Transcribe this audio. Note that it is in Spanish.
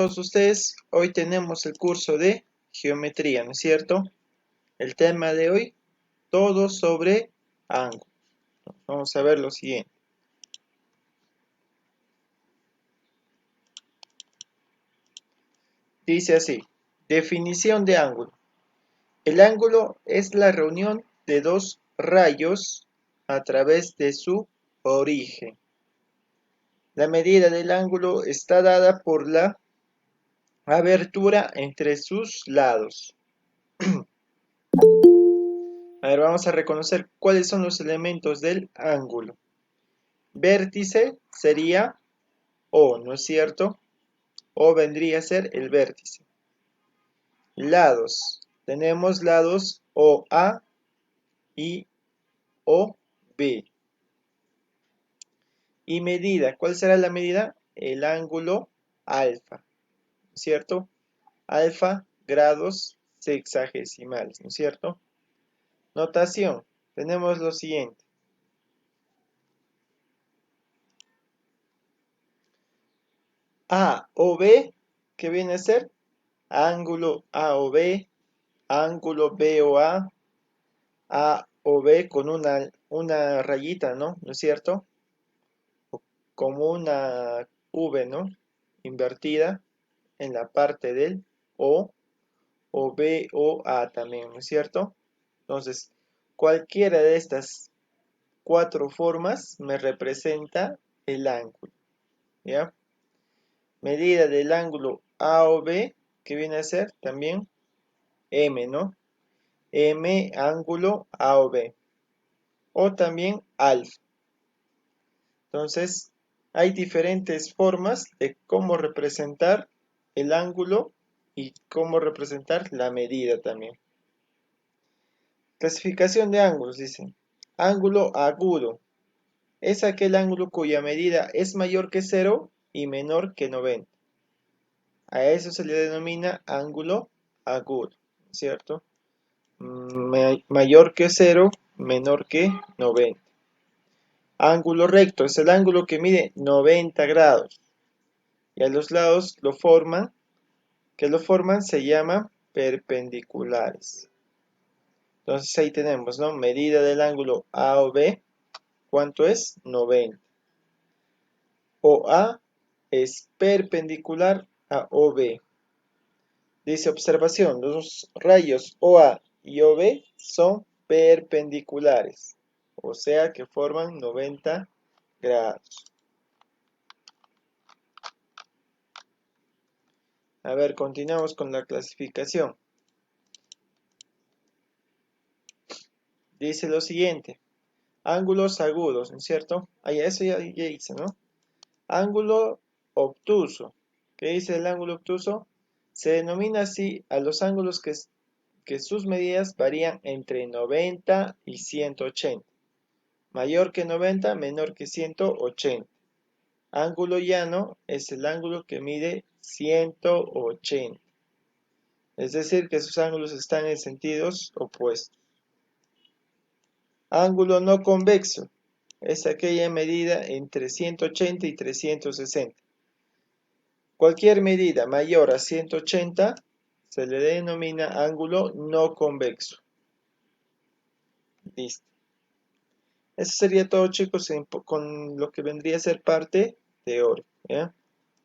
Todos ustedes, hoy tenemos el curso de geometría, ¿no es cierto? El tema de hoy, todo sobre ángulos. Vamos a ver lo siguiente. Dice así, definición de ángulo. El ángulo es la reunión de dos rayos a través de su origen. La medida del ángulo está dada por la abertura entre sus lados. A ver, vamos a reconocer cuáles son los elementos del ángulo. Vértice sería O, ¿no es cierto? O vendría a ser el vértice. Lados. Tenemos lados OA y OB. Y medida. ¿Cuál será la medida? El ángulo alfa, ¿no es cierto? Alfa grados sexagesimales, ¿no es cierto? Notación. Tenemos lo siguiente. A o B, ¿qué viene a ser? Ángulo A o B, ángulo B o A o B con una rayita, ¿no? ¿No es cierto? Como una V, ¿no? Invertida en la parte del o B o A también, ¿no es cierto? Entonces, cualquiera de estas cuatro formas me representa el ángulo, ¿ya? Medida del ángulo A o B, que viene a ser también M, ¿no? M ángulo A o B. O también alfa. Entonces, hay diferentes formas de cómo representar el ángulo y cómo representar la medida también. Clasificación de ángulos, dice. Ángulo agudo. Es aquel ángulo cuya medida es mayor que 0 y menor que 90. A eso se le denomina ángulo agudo, ¿cierto? Mayor que 0, menor que 90. Ángulo recto es el ángulo que mide 90 grados. Y a los lados lo forman se llaman perpendiculares. Entonces ahí tenemos, ¿no? Medida del ángulo A o B, ¿cuánto es? 90. OA es perpendicular a OB. Dice observación, los rayos OA y OB son perpendiculares, o sea que forman 90 grados. A ver, continuamos con la clasificación. Dice lo siguiente, ángulos agudos, ¿no es cierto? Ahí eso ya hice, ¿no? Ángulo obtuso. ¿Qué dice el ángulo obtuso? Se denomina así a los ángulos que sus medidas varían entre 90 y 180. Mayor que 90, menor que 180. Ángulo llano es el ángulo que mide 180. Es decir, que sus ángulos están en sentidos opuestos. Ángulo no convexo es aquella medida entre 180 y 360. Cualquier medida mayor a 180 se le denomina ángulo no convexo. Listo. Eso sería todo, chicos, con lo que vendría a ser parte teórica, ¿ya?